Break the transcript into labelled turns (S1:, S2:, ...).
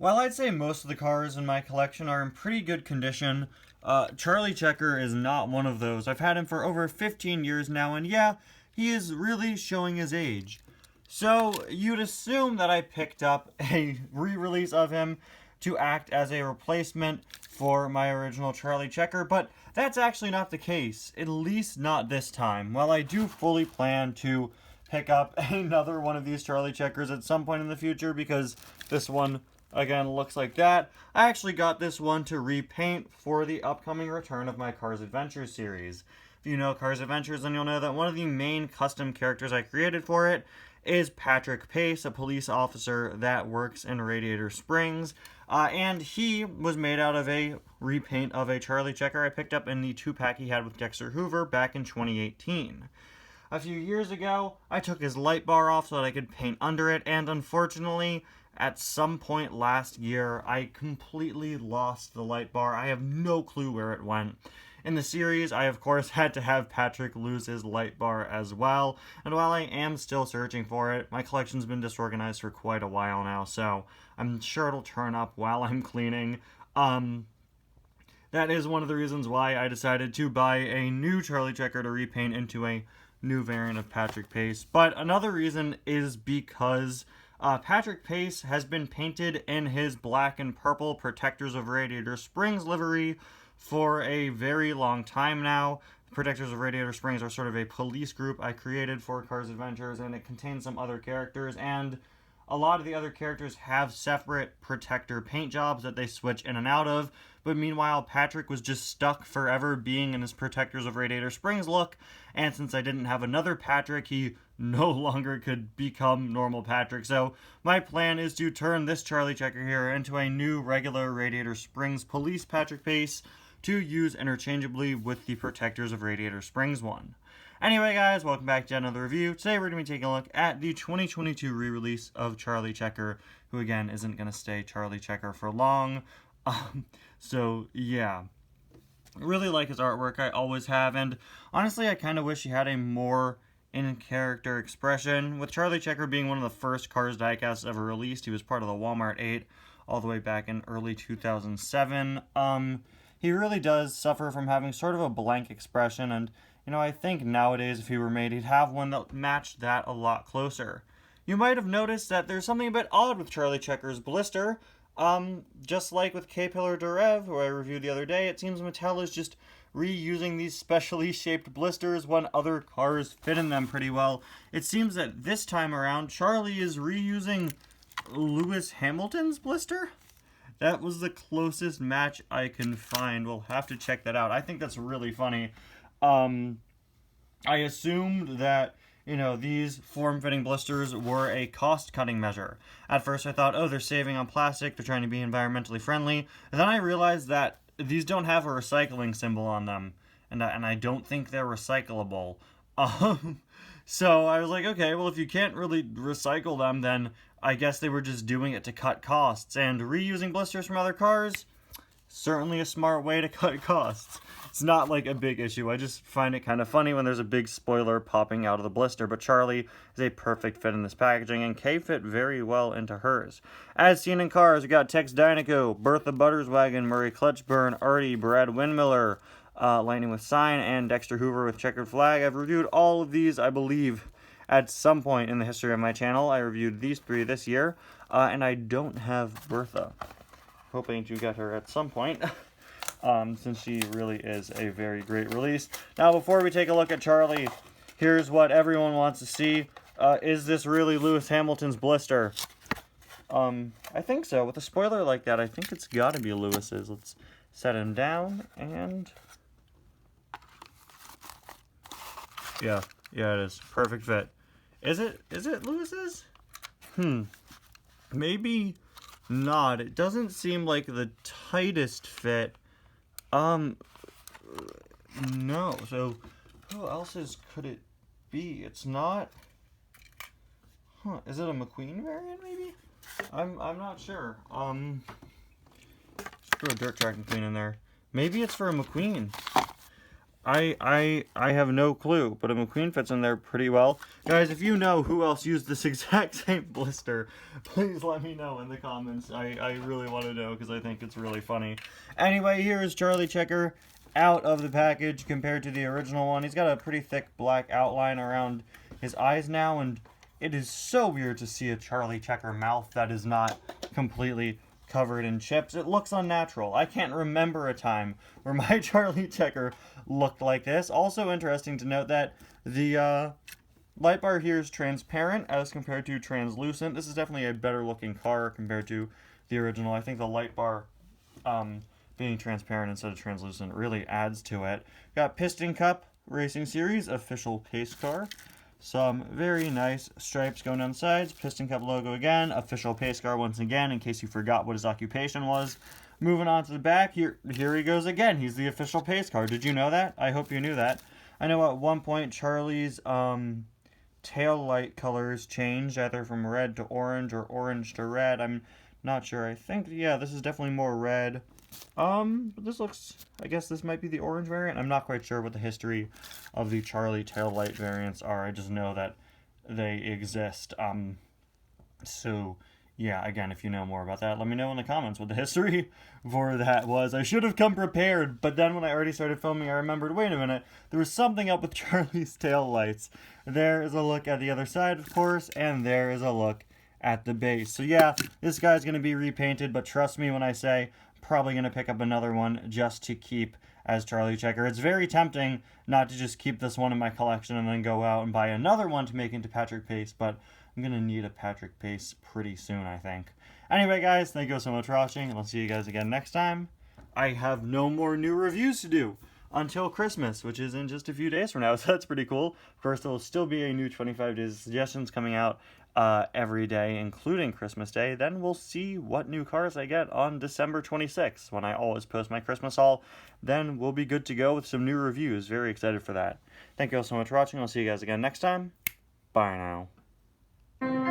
S1: While I'd say most of the cars in my collection are in pretty good condition, Charlie Checker is not one of those. I've had him for over 15 years now, and yeah, he is really showing his age. So, you'd assume that I picked up a re-release of him to act as a replacement for my original Charlie Checker, but that's actually not the case, at least not this time. While I do fully plan to pick up another one of these Charlie Checkers at some point in the future, because this one, again, looks like that, I actually got this one to repaint for the upcoming return of my Cars Adventures series. If you know Cars Adventures, then you'll know that one of the main custom characters I created for it is Patrick Pace, a police officer that works in Radiator Springs, and he was made out of a repaint of a Charlie Checker I picked up in the 2-pack he had with Dexter Hoover back in 2018. A few years ago, I took his light bar off so that I could paint under it, and unfortunately, at some point last year, I completely lost the light bar. I have no clue where it went. In the series, I of course had to have Patrick lose his light bar as well, and while I am still searching for it, my collection's been disorganized for quite a while now, so I'm sure it'll turn up while I'm cleaning. That is one of the reasons why I decided to buy a new Charlie Checker to repaint into a new variant of Patrick Pace. But another reason is because Patrick Pace has been painted in his black and purple Protectors of Radiator Springs livery for a very long time now. The Protectors of Radiator Springs are sort of a police group I created for Cars Adventures, and it contains some other characters, and a lot of the other characters have separate protector paint jobs that they switch in and out of, but meanwhile Patrick was just stuck forever being in his Protectors of Radiator Springs look, and since I didn't have another Patrick, he no longer could become normal Patrick. So my plan is to turn this Charlie Checker here into a new regular Radiator Springs police Patrick Pace to use interchangeably with the Protectors of Radiator Springs one. Anyway guys, welcome back to another review. Today we're going to be taking a look at the 2022 re-release of Charlie Checker, who again isn't going to stay Charlie Checker for long. So yeah, really like his artwork, I always have, and honestly I kind of wish he had a more in-character expression. With Charlie Checker being one of the first Cars diecasts ever released, he was part of the Walmart 8 all the way back in early 2007. He really does suffer from having sort of a blank expression, and you know, I think nowadays if he were made, he'd have one that matched that a lot closer. You might have noticed that there's something a bit odd with Charlie Checker's blister. Just like with K-Pillar Durev, who I reviewed the other day, it seems Mattel is just reusing these specially shaped blisters when other cars fit in them pretty well. It seems that this time around, Charlie is reusing Lewis Hamilton's blister? That was the closest match I can find. We'll have to check that out. I think that's really funny. I assumed that, you know, these form-fitting blisters were a cost-cutting measure. At first I thought, oh, they're saving on plastic, they're trying to be environmentally friendly. And then I realized that these don't have a recycling symbol on them, and I don't think they're recyclable. So I was like, okay, well, if you can't really recycle them, then I guess they were just doing it to cut costs. And reusing blisters from other cars, certainly a smart way to cut costs. It's not like a big issue. I just find it kind of funny when there's a big spoiler popping out of the blister. But Charlie is a perfect fit in this packaging, and Kay fit very well into hers. As seen in Cars, we got Tex Dynaco, Bertha Butterswagon, Murray Clutchburn, Artie, Brad Windmiller, Lightning with Sign, and Dexter Hoover with Checkered Flag. I've reviewed all of these, I believe, at some point in the history of my channel. I reviewed these 3 this year, and I don't have Bertha. Hoping to get her at some point, since she really is a very great release. Now, before we take a look at Charlie, here's what everyone wants to see. Is this really Lewis Hamilton's blister? I think so. With a spoiler like that, I think it's got to be Lewis's. Let's set him down, and yeah, it is. Perfect fit. Is it Lewis's? Maybe not. It doesn't seem like the tightest fit. No. So who else's could it be? It's not. Is it a McQueen variant maybe? I'm not sure. Let's throw a Dirt Track McQueen in there. Maybe it's for a McQueen. I have no clue, but a McQueen fits in there pretty well. Guys, if you know who else used this exact same blister, please let me know in the comments. I really want to know because I think it's really funny. Anyway, here is Charlie Checker out of the package compared to the original one. He's got a pretty thick black outline around his eyes now, and it is so weird to see a Charlie Checker mouth that is not completely covered in chips. It looks unnatural. I can't remember a time where my Charlie Checker looked like this. Also interesting to note that the light bar here is transparent as compared to translucent. This is definitely a better looking car compared to the original. I think the light bar being transparent instead of translucent really adds to it. Got Piston Cup Racing Series official pace car. Some very nice stripes going down the sides. Piston Cup logo again. Official pace car once again, in case you forgot what his occupation was. Moving on to the back, here he goes again. He's the official pace car. Did you know that? I hope you knew that. I know at one point Charlie's tail light colors changed, either from red to orange or orange to red. I'm not sure. I think, yeah, this is definitely more red. But this looks, I guess this might be the orange variant. I'm not quite sure what the history of the Charlie tail light variants are. I just know that they exist. So yeah, again, if you know more about that, let me know in the comments what the history for that was. I should have come prepared, but then when I already started filming, I remembered, wait a minute, there was something up with Charlie's tail lights. There is a look at the other side, of course, and there is a look at the base. So yeah, this guy's going to be repainted, but trust me when I say probably going to pick up another one just to keep as Charlie Checker. It's very tempting not to just keep this one in my collection and then go out and buy another one to make into Patrick Pace, but I'm going to need a Patrick Pace pretty soon, I think. Anyway, guys, thank you so much for watching, and I'll see you guys again next time. I have no more new reviews to do until Christmas, which is in just a few days from now, so that's pretty cool. Of course, there will still be a new 25 Days of Suggestions coming out every day, including Christmas Day. Then we'll see what new cars I get on December 26th, when I always post my Christmas haul. Then we'll be good to go with some new reviews. Very excited for that. Thank you all so much for watching. I'll see you guys again next time. Bye now.